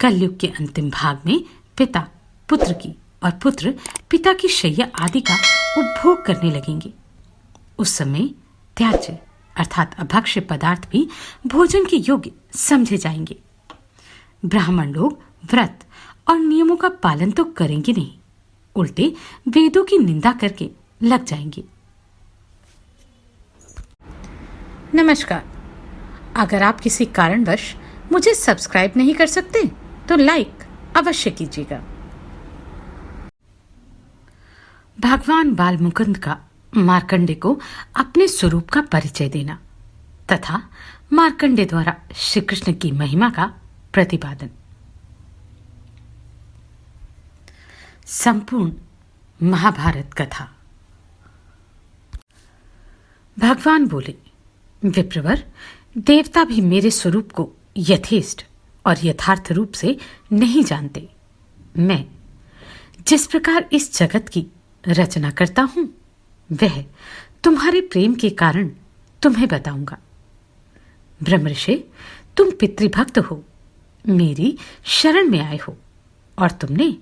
कलयुग के अंतिम भाग में पिता पुत्र की और पुत्र पिता की शैया आदि का उपभोग करने लगेंगे। उस समय त्याज्य अर्थात अभक्ष्य पदार्थ भी भोजन के योग्य समझे जाएंगे। ब्राह्मण लोग व्रत और नियमों का पालन तो करेंगे नहीं, उल्टे वेदों की निंदा करके लग जाएंगे। नमस्कार। अगर आप किसी कारणवश मुझे सब्सक्राइब नहीं कर सकते तो लाइक अवश्य कीजिएगा। भगवान बालमुकुंद का मार्कंडे को अपने स्वरूप का परिचय देना तथा मार्कंडे द्वारा श्री कृष्ण की महिमा का प्रतिपादन। संपूर्ण महाभारत कथा। भगवान बोले, विप्रवर, देवता भी मेरे स्वरूप को यथेष्ट और यथार्थ रूप से नहीं जानते। मैं जिस प्रकार इस जगत की रचना करता हूं वह तुम्हारे प्रेम के कारण तुम्हें बताऊंगा। ब्रह्मर्षि, तुम पितृभक्त हो, मेरी शरण में आए हो और तुमने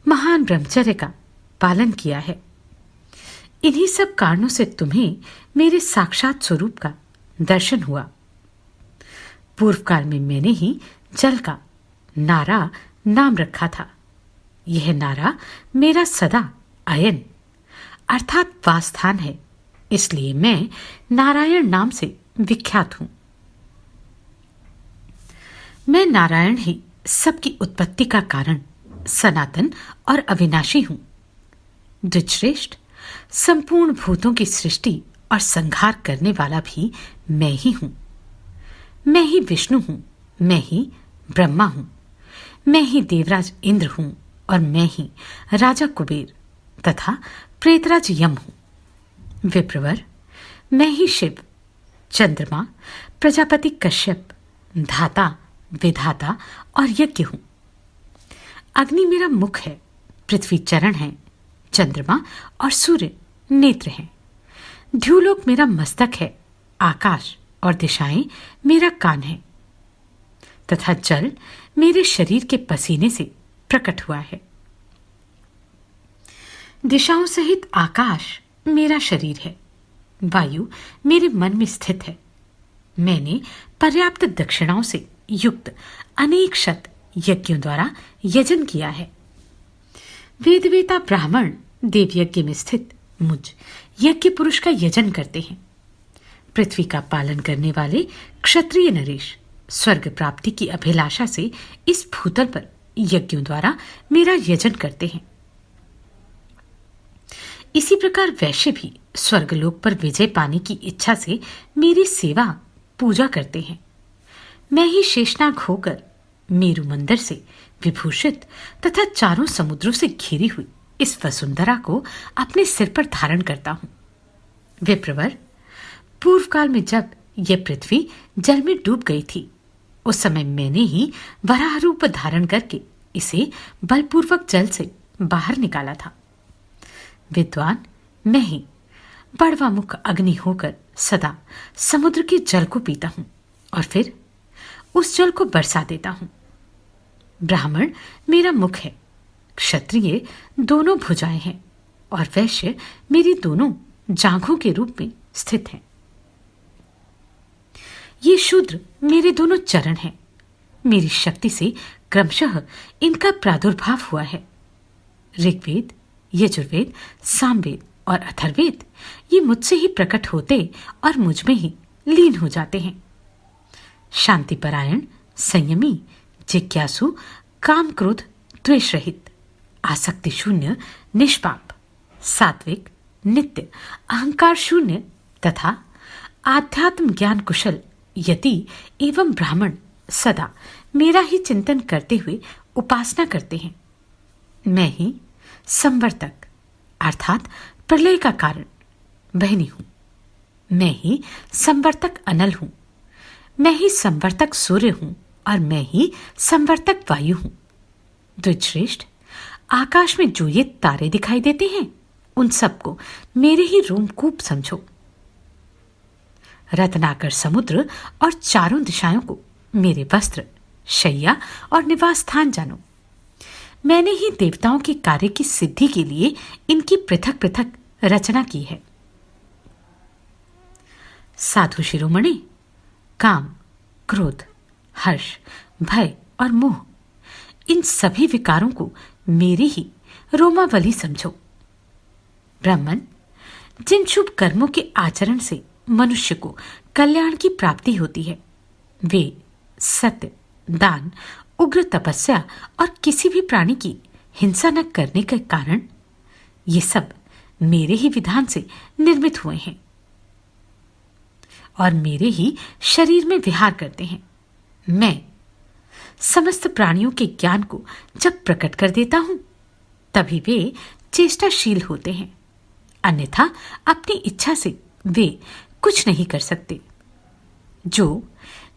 महान ब्रह्मचर्य का पालन किया है। इन्हीं सब कारणों से तुम्हें मेरे साक्षात स्वरूप का दर्शन हुआ। पूर्व काल में मैंने ही जल का नारा नाम रखा था। यह नारा मेरा सदा अयन अर्थात वासस्थान है, इसलिए मैं नारायण नाम से विख्यात हूं। मैं नारायण ही सबकी उत्पत्ति का कारण, सनातन और अविनाशी हूं। द्विजश्रेष्ठ, संपूर्ण भूतों की सृष्टि और संहार करने वाला भी मैं ही हूं। मैं ही विष्णु हूं, मैं ही ब्रह्मा हूं, मैं ही देवराज इंद्र हूं और मैं ही राजा कुबेर तथा प्रेतराज यम हूं। विप्रवर, मैं ही शिव, चंद्रमा, प्रजापति कश्यप, धाता, विधाता और यज्ञ हूं। अग्नि मेरा मुख है, पृथ्वी चरण है, चंद्रमा और सूर्य नेत्र हैं। ध्युलोक मेरा मस्तक है, आकाश और दिशाएं मेरा कान है तथा जल मेरे शरीर के पसीने से प्रकट हुआ है। दिशाओं सहित आकाश मेरा शरीर है, वायु मेरे मन में स्थित है। मैंने पर्याप्त दक्षिणाओं से युक्त अनेक शत यज्ञों द्वारा यजन किया है। वेदवेता ब्राह्मण देवयज्ञ में स्थित मुझ यज्ञ पुरुष का यजन करते हैं। पृथ्वी का पालन करने वाले क्षत्रिय नरेश स्वर्ग प्राप्ति की अभिलाषा से इस भूतल पर यज्ञों द्वारा मेरा यजन करते हैं। इसी प्रकार वैश्य भी स्वर्गलोक पर विजय पाने की इच्छा से मेरी सेवा पूजा करते हैं। मैं ही शेषनाग होकर मेरु मंदिर से विभूषित तथा चारों समुद्रों से घिरी हुई इस वसुंधरा को अपने सिर पर धारण करता हूं। विप्रवर, पूर्व काल में जब यह पृथ्वी जल में डूब गई थी, उस समय मैंने ही वराह रूप धारण करके इसे बलपूर्वक जल से बाहर निकाला था। विद्वान, मैं ही बड़वा मुख अग्नि होकर सदा समुद्र के जल को पीता हूं और फिर उस जल को बरसा देता हूं। ब्राह्मण मेरा मुख है, क्षत्रिय दोनों भुजाएं हैं और वैश्य मेरी दोनों जांघों के रूप में स्थित हैं। ये शूद्र मेरे दोनों चरण हैं। मेरी शक्ति से क्रमशः इनका प्रादुर्भाव हुआ है। ऋग्वेद, यजुर्वेद, सामवेद और अथर्ववेद ये मुझसे ही प्रकट होते और मुझ में ही लीन हो जाते हैं। शांतिपरायण, संयमी, जिज्ञासु, काम क्रोध द्वेष रहित, आसक्ति शून्य, निष्पाप, सात्विक, नित्य, अहंकार शून्य तथा आध्यात्म ज्ञान कुशल यति एवं ब्राह्मण सदा मेरा ही चिंतन करते हुए उपासना करते हैं। मैं ही संवर्तक अर्थात प्रलय का कारण बहनी हूं। मैं ही संवर्तक अनल हूं। मैं ही संवर्तक सूर्य हूं और मैं ही संवर्तक वायु हूं। द्विजश्रेष्ठ, आकाश में जो ये तारे दिखाई देते हैं उन सबको मेरे ही रोमकूप समझो। रत्नाकर समुद्र और चारों दिशाओं को मेरे वस्त्र शैया और निवास स्थान जानो। मैंने ही देवताओं के कार्य की सिद्धि के लिए इनकी पृथक पृथक रचना की है। साधु शिरोमणि, काम, क्रोध, हर्ष, भय और मोह, इन सभी विकारों को मेरी ही रोमावली समझो। ब्राह्मण, जिन शुभ कर्मों के आचरण से मनुष्य को कल्याण की प्राप्ति होती है, वे सत्य, दान, उग्र तपस्या और किसी भी प्राणी की हिंसा न करने के कारण ये सब मेरे ही विधान से निर्मित हुए हैं और मेरे ही शरीर में विहार करते हैं। मैं समस्त प्राणियों के ज्ञान को जब प्रकट कर देता हूं, तभी वे चेष्टाशील होते हैं, अन्यथा अपनी इच्छा से वे कुछ नहीं कर सकते। जो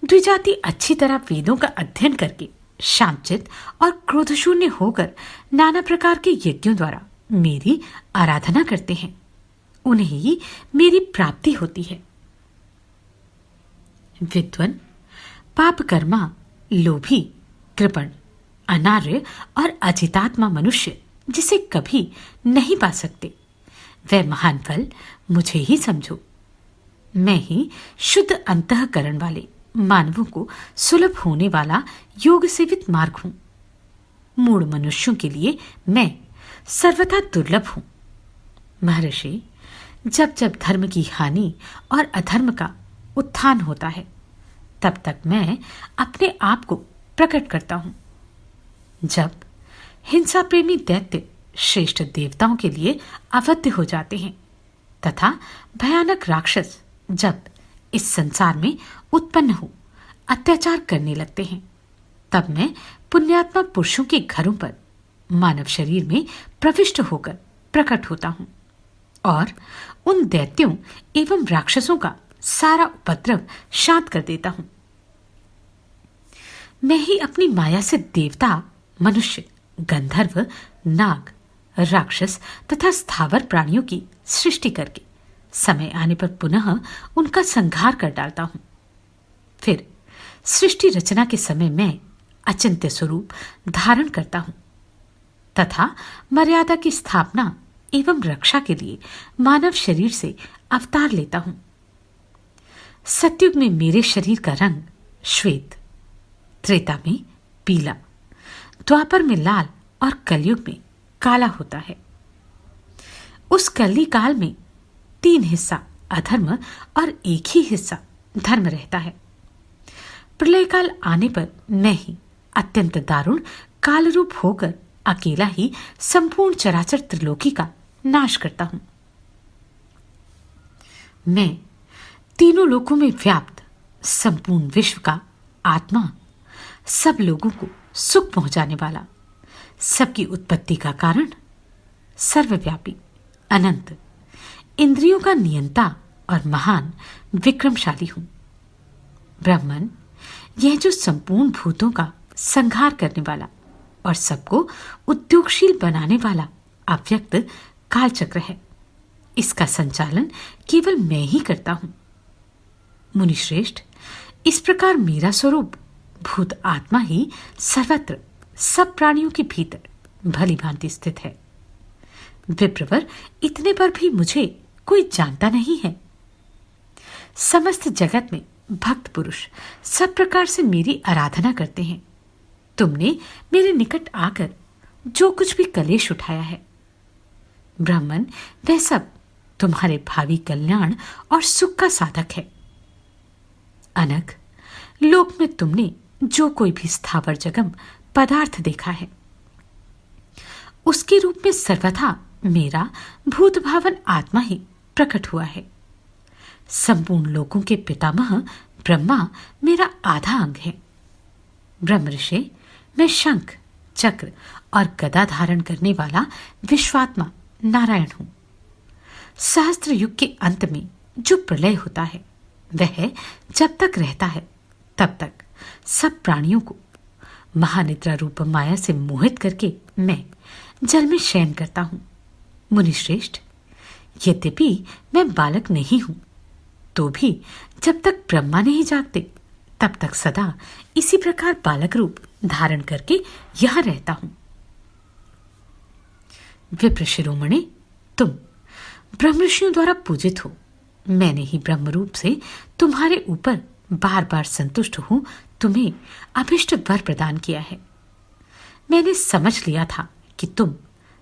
द्विजाति अच्छी तरह वेदों का अध्ययन करके शांतचित्त और क्रोधशून्य होकर नाना प्रकार के यज्ञों द्वारा मेरी आराधना करते हैं, उन्हें ही मेरी प्राप्ति होती है। विद्वन, पापकर्मा, लोभी, कृपण, अनार्य और अजितात्मा मनुष्य जिसे कभी नहीं पा सकते, वह महान फल मुझे ही समझो। मैं ही शुद्ध अंतःकरण वाले मानवों को सुलभ होने वाला योग सेवित मार्ग हूं। मूढ़ मनुष्यों के लिए मैं सर्वथा दुर्लभ हूं। महर्षि, जब जब धर्म की हानि और अधर्म का उत्थान होता है, तब तक मैं अपने आप को प्रकट करता हूं। जब हिंसा प्रेमी दैत्य श्रेष्ठ देवताओं के लिए अवध्य हो जाते हैं तथा भयानक राक्षस जब इस संसार में उत्पन्न हो अत्याचार करने लगते हैं, तब मैं पुण्यात्मा पुरुषों के घरों पर मानव शरीर में प्रविष्ट होकर प्रकट होता हूं और उन दैत्यों एवं राक्षसों का सारा उपद्रव शांत कर देता हूं। मैं ही अपनी माया से देवता, मनुष्य, गंधर्व, नाग, राक्षस तथा स्थावर प्राणियों की सृष्टि करके समय आने पर पुनः उनका संहार कर डालता हूं। फिर सृष्टि रचना के समय मैं अचिंत्य स्वरूप धारण करता हूं तथा मर्यादा की स्थापना एवं रक्षा के लिए मानव शरीर से अवतार लेता हूं। सतयुग में मेरे शरीर का रंग श्वेत, त्रेता में पीला, द्वापर में लाल और कलयुग में काला होता है। उस कली काल में 3 हिस्सा अधर्म और 1 ही हिस्सा धर्म रहता है। प्रलय काल आने पर मैं ही अत्यंत दारुण काल रूप होकर अकेला ही संपूर्ण चराचर त्रिलोकी का नाश करता हूं। मैं तीनों लोकों में व्याप्त संपूर्ण विश्व का आत्मा, सब लोगों को सुख पहुंचाने वाला, सबकी उत्पत्ति का कारण, सर्वव्यापी, अनंत, इंद्रियों का नियंता और महान विक्रमशाली हूं। ब्राह्मण, यह जो संपूर्ण भूतों का संहार करने वाला और सबको उद्योगशील बनाने वाला अव्यक्त कालचक्र है, इसका संचालन केवल मैं ही करता हूं। मुनिश्रेष्ठ, इस प्रकार मेरा स्वरूप भूत आत्मा ही सर्वत्र सब प्राणियों के भीतर भली भांति स्थित है। विप्रवर, इतने पर भी मुझे कोई जानता नहीं है। समस्त जगत में भक्त पुरुष सब प्रकार से मेरी आराधना करते हैं। तुमने मेरे निकट आकर जो कुछ भी कलेश उठाया है, ब्राह्मण, वह सब तुम्हारे भावी कल्याण और सुख का साधक है। अनग, लोक में तुमने जो कोई भी स्थावर जगम पदार्थ देखा है, उसके रूप में सर्वथा मेरा भूत भावन आत्मा ही प्रकट हुआ है। संपूर्ण लोकों के पितामह ब्रह्मा मेरा आधा अंग है। ब्रह्मर्षि, मैं शंख, चक्र और गदा धारण करने वाला विश्वात्मा नारायण हूं। सहस्त्र युग के अंत में जो प्रलय होता है, वह जब तक रहता है तब तक सब प्राणियों को महानिद्रा रूप माया से मोहित करके मैं जल में शयन करता हूं। मुनिश्रेष्ठ, यद्यपि मैं बालक नहीं हूं, तो भी जब तक ब्रह्मा नहीं जागते तब तक सदा इसी प्रकार बालक रूप धारण करके यहां रहता हूं। विप्र शिरोमणि, तुम ब्रह्म ऋषियों द्वारा पूजित हो। मैंने ही ब्रह्म रूप से तुम्हारे ऊपर बार बार संतुष्ट हूं तुम्हें अभिष्ट वर प्रदान किया है। मैंने समझ लिया था कि तुम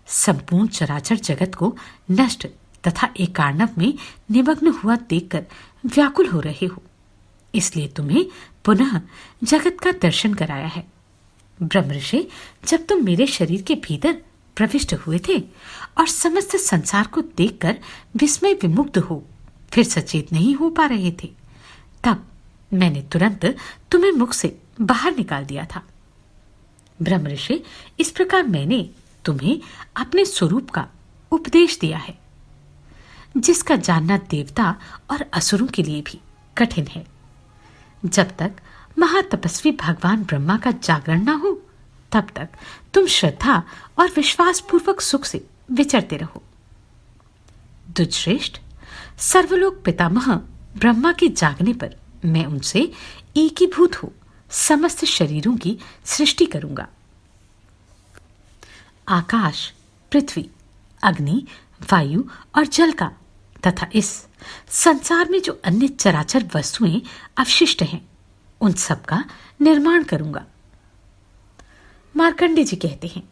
संपूर्ण चराचर जगत को नष्ट तथा एकार्णव में निमग्न हुआ देखकर व्याकुल हो रहे हो, इसलिए तुम्हें पुनः जगत का दर्शन कराया है। ब्रह्म ऋषि, जब तुम मेरे शरीर के भीतर प्रविष्ट हुए थे और समस्त संसार को देखकर विस्मय विमुग्ध हो फिर सचेत नहीं हो पा रहे थे, तब मैंने तुरंत तुम्हें मुख से बाहर निकाल दिया था। ब्रह्म ऋषि, इस प्रकार मैंने तुम्हें अपने स्वरूप का उपदेश दिया है, जिसका जानना देवता और असुरों के लिए भी कठिन है। जब तक महातपस्वी भगवान ब्रह्मा का जागरण न हो तब तक तुम श्रद्धा और विश्वास पूर्वक सुख से विचरते रहो। दुष्श्रेष्ठ, सर्वलोक पितामह ब्रह्मा के जागने पर मैं उनसे एकीभूत हो समस्त शरीरों की सृष्टि करूंगा। आकाश, पृथ्वी, अग्नि, वायु और जल का तथा इस संसार में जो अन्य चराचर वस्तुएं अवशिष्ट हैं उन सब का निर्माण करूंगा। मार्कंडे जी कहते हैं,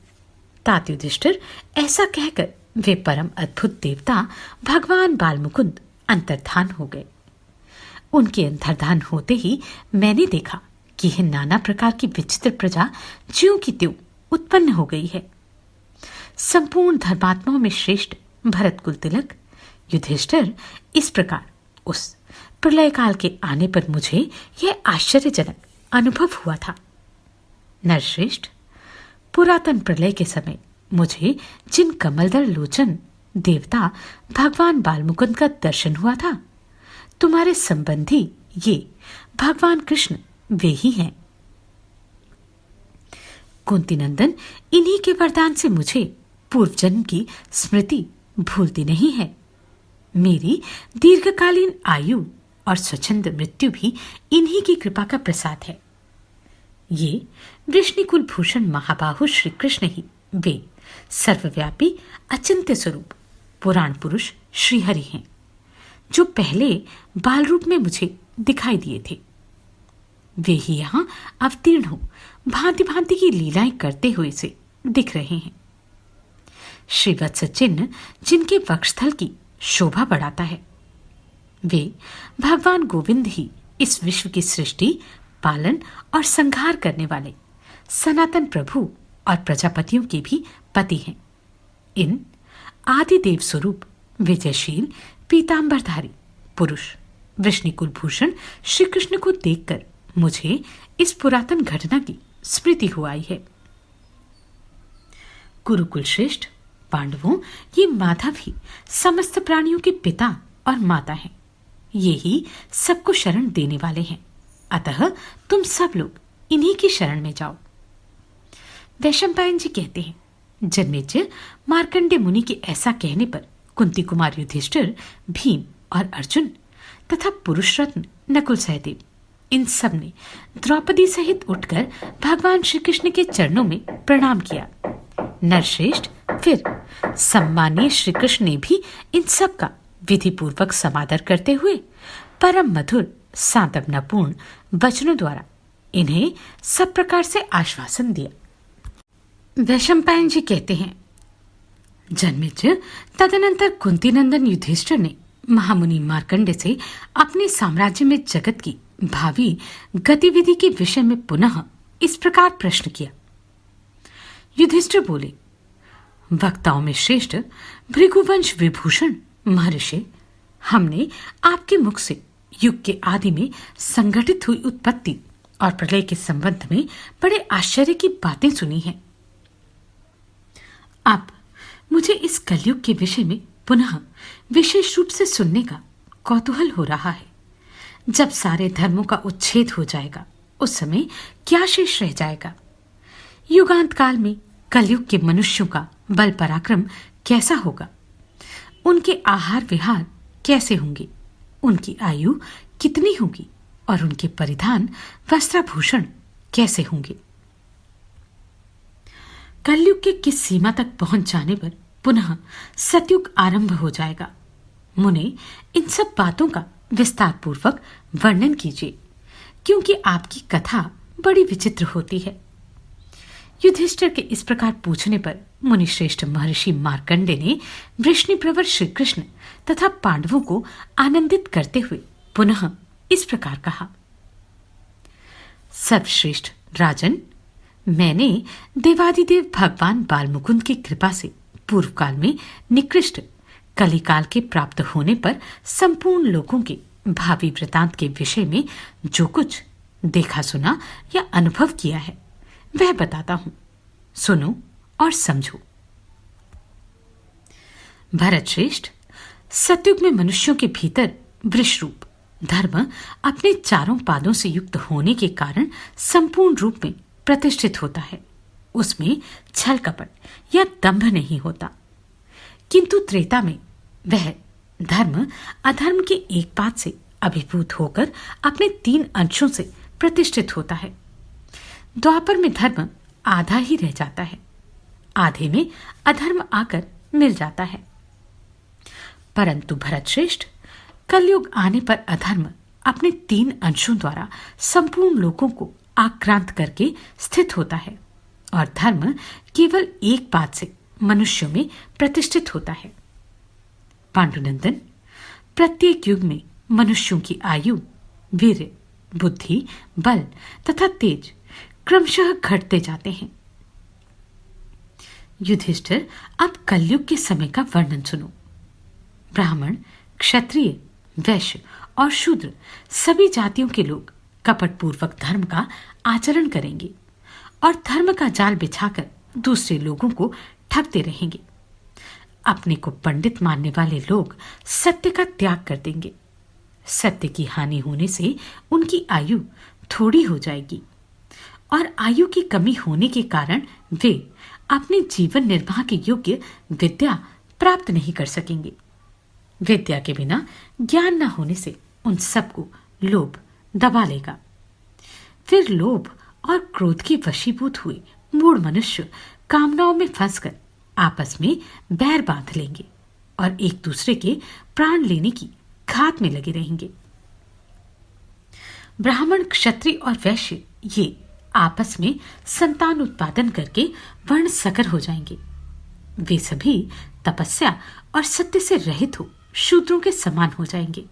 तात युधिष्ठिर, ऐसा कहकर वे परम अद्भुत देवता भगवान बालमुकुंद अंतर्धान हो गए। उनके अंतर्धान होते ही मैंने देखा कि यह नाना प्रकार की विचित्र प्रजा ज्यों की त्यों उत्पन्न हो गई है। संपूर्ण धर्मात्माओं में श्रेष्ठ भरत कुल तिलक युधिष्ठिर, इस प्रकार उस प्रलय काल के आने पर मुझे यह आश्चर्यजनक अनुभव हुआ था। नरश्रेष्ठ, पुरातन प्रलय के समय मुझे जिन कमलदल लोचन देवता भगवान बालमुकुंद का दर्शन हुआ था, तुम्हारे संबंधी ये भगवान कृष्ण वे ही हैं। कुंती नंदन, इन्हीं के वरदान से मुझे पूर्व जन्म की स्मृति भूलती नहीं है। मेरी दीर्घकालीन आयु और स्वच्छंद मृत्यु भी इन्हीं की कृपा का प्रसाद है। ये वृष्णिकुल भूषण महाबाहु श्री कृष्ण ही वे सर्वव्यापी अचिंत्य स्वरूप पुराण पुरुष श्रीहरि हैं, जो पहले बाल रूप में मुझे दिखाई दिए थे। वे ही यहाँ अवतीर्ण हो भांति भांति की लीलाएं करते हुए से दिख रहे हैं। श्रीवत्स चिन्ह जिनके वक्षस्थल की शोभा बढ़ाता है, वे भगवान गोविंद ही इस विश्व की सृष्टि, पालन और संहार करने वाले सनातन प्रभु और प्रजापतियों के भी पति हैं। इन आदिदेव स्वरूप विजयशील पीतांबरधारी पुरुष वृष्णिकुल भूषण श्री कृष्ण को देखकर मुझे इस पुरातन घटना की स्मृति हो आई है। कुरुकुल श्रेष्ठ पांडवों, ये माधव ही समस्त प्राणियों के पिता और माता हैं। ये ही सबको शरण देने वाले हैं, अतः तुम सब लोग इन्हीं की शरण में जाओ। वैशंपायन जी कहते हैं, जन्मेजय, मार्कंडे मुनि के ऐसा कहने पर कुंती कुमार युधिष्ठिर, भीम और अर्जुन तथा पुरुष रत्न नकुल सहदेव इन सब ने द्रौपदी सहित उठकर भगवान श्री कृष्ण के चरणों में प्रणाम किया। नरश्रेष्ठ, फिर सम्मानीय श्री कृष्ण ने भी इन सब का विधि पूर्वक समादर करते हुए परम मधुर सांत्वनापूर्ण वचनों द्वारा इन्हें सब प्रकार से आश्वासन दिया। वैशंपायन जी कहते हैं, जन्मेजय, तदनंतर कुंती नंदन युधिष्ठिर ने महामुनि मार्कंडे से अपने साम्राज्य में जगत की भावी गतिविधि के विषय में पुनः इस प्रकार प्रश्न किया। युधिष्ठिर बोले, वक्ताओं में श्रेष्ठ भृगुवंश विभूषण महर्षि, हमने आपके मुख से युग के आदि में संघटित हुई उत्पत्ति और प्रलय के संबंध में बड़े आश्चर्य की बातें सुनी हैं। अब मुझे इस कलयुग के विषय में पुनः विशेष रूप से सुनने का कौतूहल हो रहा है। जब सारे धर्मों का उच्छेद हो जाएगा, उस समय क्या शेष रह जाएगा? युगांत काल में कलयुग के मनुष्यों का बल पराक्रम कैसा होगा? उनके आहार विहार कैसे होंगे? उनकी आयु कितनी होगी? और उनके परिधान वस्त्राभूषण कैसे होंगे। कलयुग के किस सीमा तक पहुंच जाने पर पुनः सतयुग आरंभ हो जाएगा। मुने, इन सब बातों का विस्तार पूर्वक वर्णन कीजिए, क्योंकि आपकी कथा बड़ी विचित्र होती है। युधिष्ठिर के इस प्रकार पूछने पर मुनिश्रेष्ठ महर्षि मार्कंडे ने वृष्णिप्रवर श्री कृष्ण तथा पांडवों को आनंदित करते हुए पुनः इस प्रकार कहा। सर्वश्रेष्ठ राजन, मैंने देवादिदेव भगवान बालमुकुंद की कृपा से पूर्व काल में निकृष्ट कलिकाल के प्राप्त होने पर संपूर्ण लोगों के भावी वृतांत के विषय में जो कुछ देखा सुना या अनुभव किया है वह बताता हूं। सुनो और समझो। भरत श्रेष्ठ, सतयुग में मनुष्यों के भीतर वृषरूप धर्म अपने चारों पादों से युक्त होने के कारण संपूर्ण रूप में प्रतिष्ठित होता है। उसमें छल कपट या दंभ नहीं होता। किंतु त्रेता में वह धर्म अधर्म के एक पाद से अभिभूत होकर अपने 3 अंशों से प्रतिष्ठित होता है। द्वापर में धर्म आधा ही रह जाता है, आधे में अधर्म आकर मिल जाता है। परंतु भरत श्रेष्ठ, कलयुग आने पर अधर्म अपने 3 अंशों द्वारा संपूर्ण लोगों को आक्रांत करके स्थित होता है और धर्म केवल एक पाद से मनुष्यों में प्रतिष्ठित होता है। पांडुनंदन, प्रत्येक युग में मनुष्यों की आयु, वीर्य, बुद्धि, बल तथा तेज क्रमशः घटते जाते हैं। युधिष्ठिर, अब कलयुग के समय का वर्णन सुनो। ब्राह्मण, क्षत्रिय, वैश्य और शूद्र सभी जातियों के लोग कपट पूर्वक धर्म का आचरण करेंगे और धर्म का जाल बिछाकर दूसरे लोगों को ठगते रहेंगे। अपने को पंडित मानने वाले लोग सत्य का त्याग कर देंगे। सत्य की हानि होने से उनकी आयु थोड़ी हो जाएगी और आयु की कमी होने के कारण वे अपने जीवन निर्वाह के योग्य विद्या प्राप्त नहीं कर सकेंगे। विद्या के बिना ज्ञान न होने से उन सबको लोभ दबा लेगा। फिर लोभ और क्रोध के वशीभूत हुए मूढ़ मनुष्य कामनाओं में फंसकर आपस में बैर बांध लेंगे और एक दूसरे के प्राण लेने की घात में लगे रहेंगे। ब्राह्मण, क्षत्रिय और वैश्य ये आपस में संतान उत्पादन करके वर्ण सकर हो जाएंगे। वे सभी तपस्या और सत्य से रहित हो शूद्रों के समान हो जाएंगे।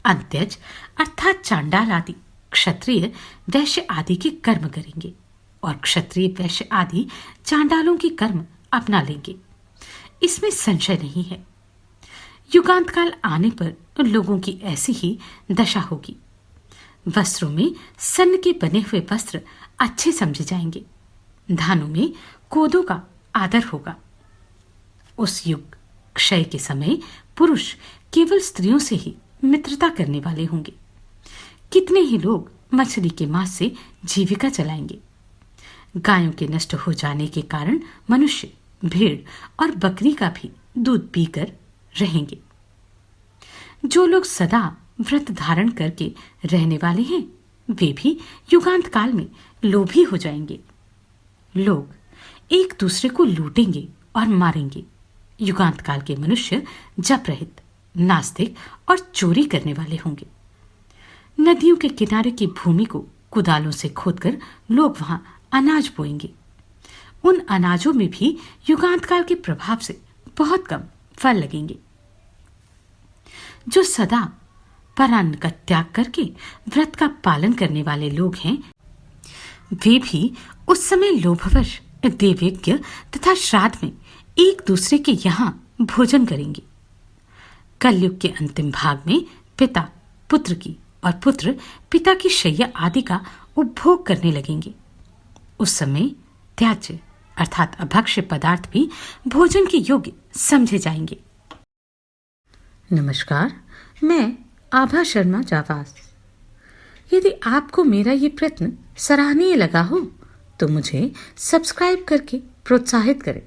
अंत्यज अर्थात चांडाल आदि क्षत्रिय वैश्य आदि के कर्म करेंगे और क्षत्रिय वैश्य आदि चांडालों के कर्म अपना लेंगे। इसमें संशय नहीं है। युगांत काल आने पर लोगों की ऐसी ही दशा होगी। वस्त्रों में सन्न के बने हुए वस्त्र अच्छे समझे जाएंगे। धानों में कोदों का आदर होगा। उस युग क्षय के समय पुरुष केवल स्त्रियों से ही मित्रता करने वाले होंगे। कितने ही लोग मछली के मांस से जीविका चलाएंगे। गायों के नष्ट हो जाने के कारण मनुष्य भेड़ और बकरी का भी दूध पीकर रहेंगे। जो लोग सदा व्रत धारण करके रहने वाले हैं वे भी युगांत काल में लोभी हो जाएंगे। लोग एक दूसरे को लूटेंगे और मारेंगे। युगांत काल के मनुष्य जप रहित, नास्तिक और चोरी करने वाले होंगे। नदियों के किनारे की भूमि को कुदालों से खोदकर लोग वहां अनाज बोएंगे। उन अनाजों में भी युगांत काल के प्रभाव से बहुत कम फल लगेंगे। जो सदा परान्न का त्याग करके व्रत का पालन करने वाले लोग हैं वे भी उस समय लोभवश देवयज्ञ तथा श्राद्ध में एक दूसरे के यहाँ भोजन करेंगे। कलयुग के अंतिम भाग में पिता पुत्र की और पुत्र पिता की शैया आदि का उपभोग करने लगेंगे। उस समय त्याज्य अर्थात अभक्ष्य पदार्थ भी भोजन के योग्य समझे जाएंगे। नमस्कार, मैं आभा शर्मा जावास। यदि आपको मेरा ये प्रयत्न सराहनीय लगा हो तो मुझे सब्सक्राइब करके प्रोत्साहित करें।